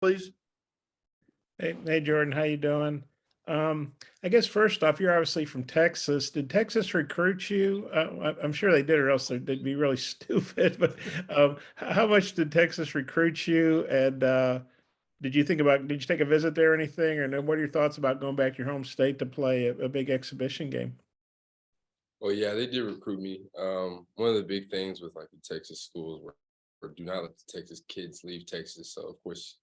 please. Hey, Jordan, how you doing? I guess first off, you're obviously from Texas. Did Texas recruit you? I'm sure they did, or else they'd be really stupid. But how much did Texas recruit you? And did you take a visit there or anything? Or what are your thoughts about going back to your home state to play a big exhibition game? Well, yeah, they did recruit me. One of the big things with like the Texas schools were do not let the Texas kids leave Texas. So of course,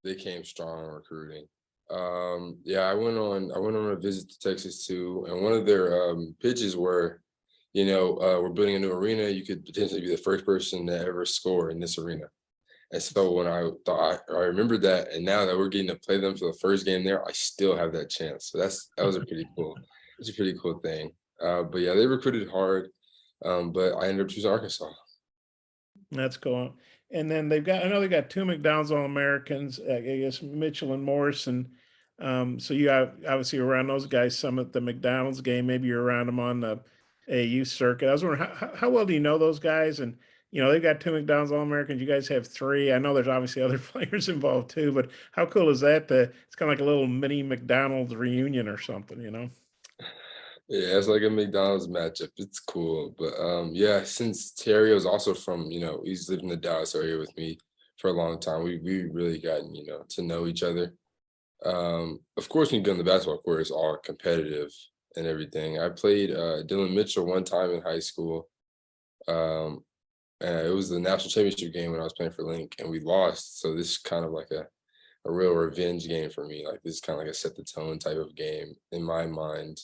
they came strong in recruiting. Yeah, I went on a visit to Texas too, and one of their pitches were, we're building a new arena. You could potentially be the first person to ever score in this arena. And so when I remembered that, and now that we're getting to play them for the first game there, I still have that chance. So that was a pretty cool, it's a pretty cool thing. But yeah, they recruited hard, but I ended up choosing Arkansas. That's cool. And then I know they got two McDonald's All-Americans, I guess Mitchell and Morrison. So obviously around those guys some at the McDonald's game. Maybe you're around them on the AU circuit. I was wondering how well do you know those guys? And they've got two McDonald's All-Americans. You guys have three. I know there's obviously other players involved too, but how cool is that? It's kind of like a little mini McDonald's reunion or something. Yeah, it's like a McDonald's matchup. It's cool. But yeah, since Terry was also from, he's lived in the Dallas area with me for a long time. We really gotten, to know each other. Of course, when you go on the basketball court, it's all competitive and everything. I played Dylan Mitchell one time in high school. Um, and it was the national championship game when I was playing for Link, and we lost. So this is kind of like a real revenge game for me. Like this is kind of like a set the tone type of game in my mind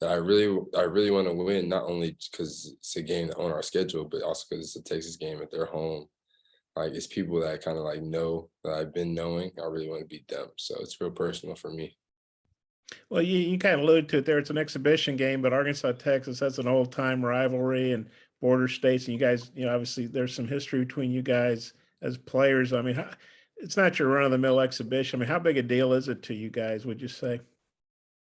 that I really want to win, not only because it's a game on our schedule, but also because it's a Texas game at their home. Like it's people that I kind of like know that I've been knowing. I really want to beat them. So it's real personal for me. Well, you kind of alluded to it there. It's an exhibition game, but Arkansas, Texas, that's an old time rivalry and border states. And you guys, obviously there's some history between you guys as players. I mean, it's not your run of the mill exhibition. I mean, how big a deal is it to you guys, would you say?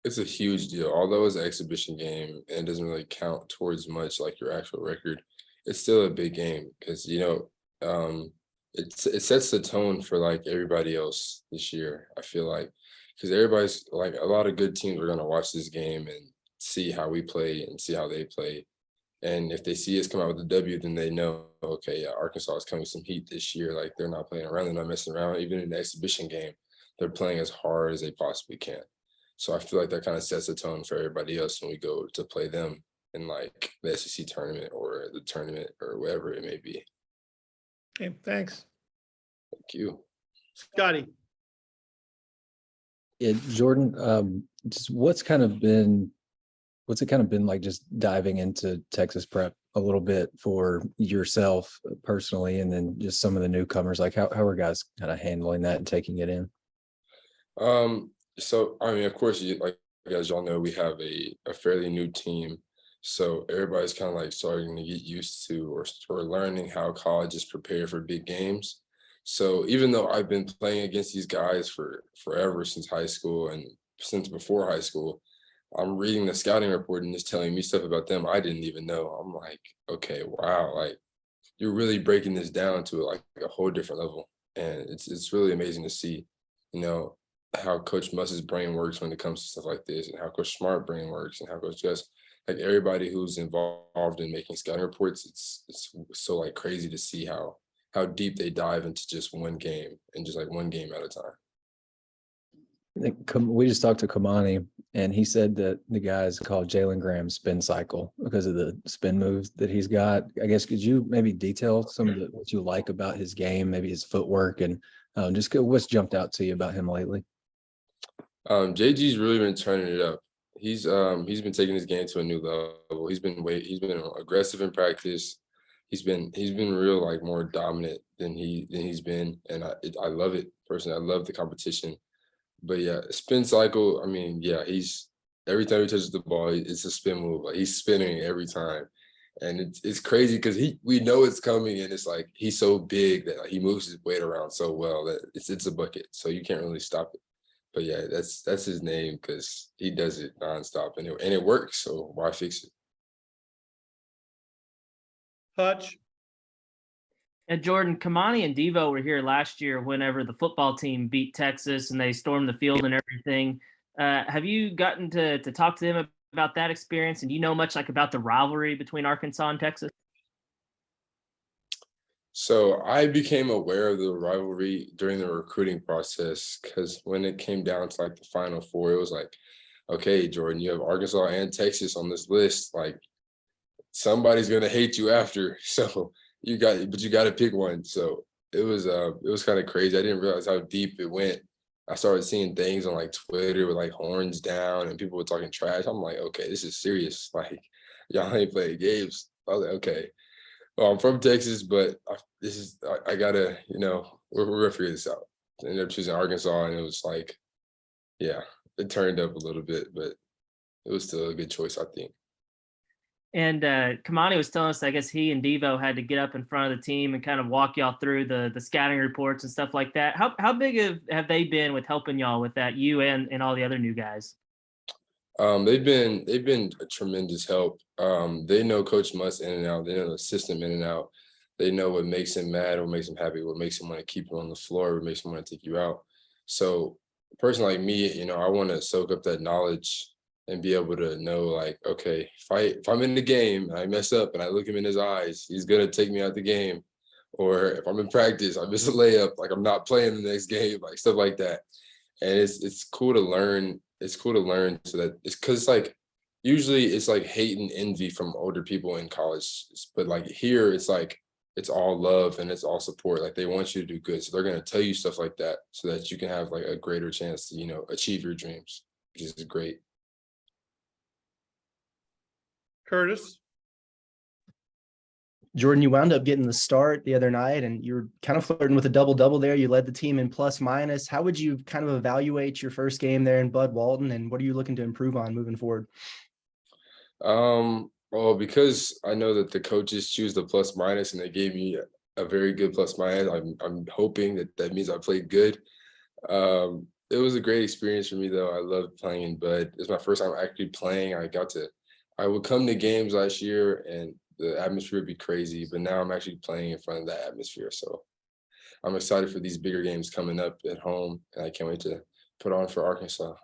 It's a huge deal. Although it's an exhibition game and it doesn't really count towards much like your actual record, it's still a big game because it sets the tone for like everybody else this year. I feel like because everybody's like a lot of good teams are gonna watch this game and see how we play and see how they play. And if they see us come out with a W, then they know, okay, yeah, Arkansas is coming with some heat this year. Like they're not playing around, they're not messing around. Even in the exhibition game, they're playing as hard as they possibly can. So I feel like that kind of sets the tone for everybody else when we go to play them in like the SEC tournament or the tournament or whatever it may be. Okay, thanks. Thank you. Scotty. Yeah, Jordan, just what's it kind of been like just diving into Texas prep a little bit for yourself personally, and then just some of the newcomers, like how are guys kind of handling that and taking it in? So I mean, of course, like as y'all know, we have a fairly new team. So everybody's kind of like starting to get used to or learning how colleges prepare for big games. So even though I've been playing against these guys for forever since high school and since before high school, I'm reading the scouting report and it's telling me stuff about them I didn't even know. I'm like, okay, wow, like you're really breaking this down to like a whole different level. And it's really amazing to see, you know, how Coach Muss's brain works when it comes to stuff like this, and how Coach Smart brain works, and how Coach Just like everybody who's involved in making scouting reports. It's so like crazy to see how deep they dive into just one game and just like one game at a time. We just talked to Kamani, and he said that the guys called Jalen Graham's spin cycle because of the spin moves that he's got. I guess could you maybe detail some of what you like about his game, maybe his footwork, and just what's jumped out to you about him lately? JG's really been turning it up. He's been taking his game to a new level. He's been aggressive in practice. He's been real like more dominant than he's been, and I love it personally. I love the competition. But yeah, spin cycle. I mean, yeah, he's every time he touches the ball, it's a spin move. Like he's spinning every time, and it's crazy because we know it's coming, and it's like he's so big that like, he moves his weight around so well that it's a bucket, so you can't really stop it. But yeah, that's his name because he does it nonstop, and it works. So why fix it? Hutch. And Jordan, Kamani and Devo were here last year whenever the football team beat Texas and they stormed the field and everything. Have you gotten to talk to them about that experience? And do you know much like about the rivalry between Arkansas and Texas? So I became aware of the rivalry during the recruiting process because when it came down to like the Final Four, it was like, okay, Jordan, you have Arkansas and Texas on this list. Like somebody's gonna hate you after. So you got to pick one. So it was kind of crazy. I didn't realize how deep it went. I started seeing things on like Twitter with like horns down and people were talking trash. I'm like, okay, this is serious. Like y'all ain't playing games. I was like, okay. Well, I'm from Texas, but I gotta, we're gonna figure this out. I ended up choosing Arkansas, and it was like, yeah, it turned up a little bit, but it was still a good choice, I think. And Kamani was telling us, I guess he and Devo had to get up in front of the team and kind of walk y'all through the scouting reports and stuff like that. How big have they been with helping y'all with that, you and all the other new guys? They've been a tremendous help. They know Coach Muss in and out. They know the system in and out. They know what makes him mad, what makes him happy, what makes him want to keep you on the floor, what makes him want to take you out. So a person like me, I want to soak up that knowledge and be able to know, like, okay, if I'm in the game and I mess up and I look him in his eyes, he's gonna take me out the game. Or if I'm in practice, I miss a layup, like I'm not playing the next game, like stuff like that. And it's cool to learn. It's cool to learn so that it's because like usually it's like hate and envy from older people in college, but like here it's like it's all love and it's all support. Like they want you to do good, so they're gonna tell you stuff like that so that you can have like a greater chance to achieve your dreams, which is great. Curtis. Jordan, you wound up getting the start the other night and you were kind of flirting with a double-double there. You led the team in plus minus. How would you kind of evaluate your first game there in Bud Walton, and what are you looking to improve on moving forward? Well, because I know that the coaches choose the plus minus and they gave me a very good plus minus, I'm hoping that means I played good. It was a great experience for me though. I loved playing in Bud. It's my first time actually playing. I would come to games last year and the atmosphere would be crazy, but now I'm actually playing in front of that atmosphere. So I'm excited for these bigger games coming up at home, and I can't wait to put on for Arkansas.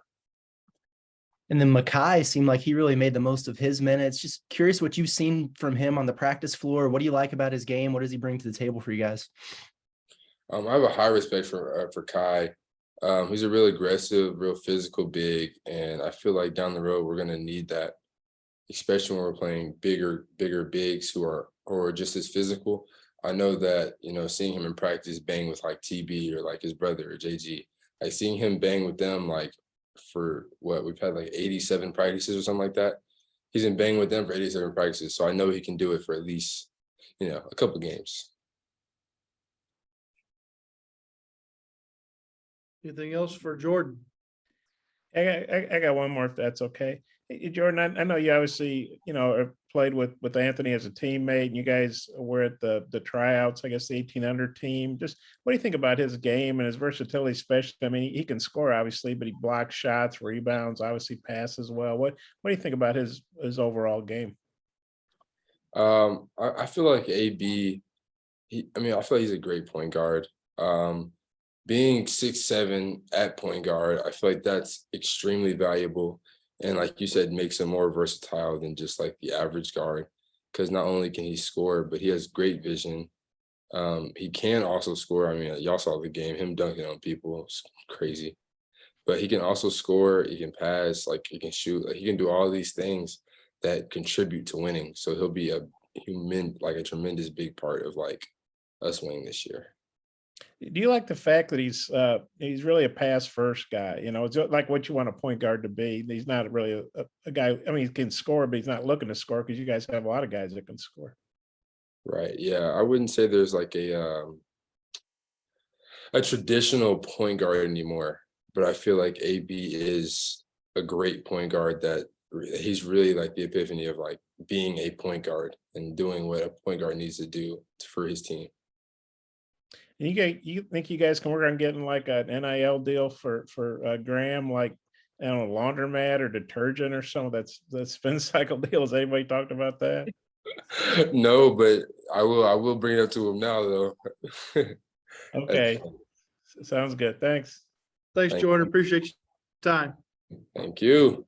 And then Makai seemed like he really made the most of his minutes. Just curious what you've seen from him on the practice floor. What do you like about his game? What does he bring to the table for you guys? I have a high respect for Kai. He's a real aggressive, real physical big, and I feel like down the road we're gonna need that, especially when we're playing bigger bigs who are just as physical. I know that, seeing him in practice bang with like TB or like his brother or JG, like seeing him bang with them like for what we've had like 87 practices or something like that. He's been banging with them for 87 practices. So I know he can do it for at least, a couple games. Anything else for Jordan? I got one more if that's okay. Hey, Jordan, I know you obviously, have played with Anthony as a teammate, and you guys were at the tryouts, I guess the 18 under team. Just what do you think about his game and his versatility, especially? I mean, he can score obviously, but he blocks shots, rebounds, obviously passes well. What do you think about his overall game? I feel like AB, I feel like he's a great point guard. Being 6'7" at point guard, I feel like that's extremely valuable. And like you said, makes him more versatile than just like the average guard. Because not only can he score, but he has great vision. He can also score. I mean, y'all saw the game, him dunking on people, it's crazy. But he can also score, he can pass, like he can shoot, like he can do all these things that contribute to winning. So he'll be a tremendous big part of like us winning this year. Do you like the fact that he's really a pass first guy? It's like what you want a point guard to be. He's not really a guy. I mean, he can score, but he's not looking to score because you guys have a lot of guys that can score. Right. Yeah. I wouldn't say there's like a traditional point guard anymore, but I feel like AB is a great point guard that he's really like the epiphany of like being a point guard and doing what a point guard needs to do for his team. And you think you guys can work on getting like an NIL deal for Graham, like I don't know, laundromat or detergent or something? That's the spin cycle deal. Has anybody talked about that? No, but I will bring it up to him now though. Okay, sounds good. Thanks. Thanks, Thank Jordan. Appreciate your time. Thank you.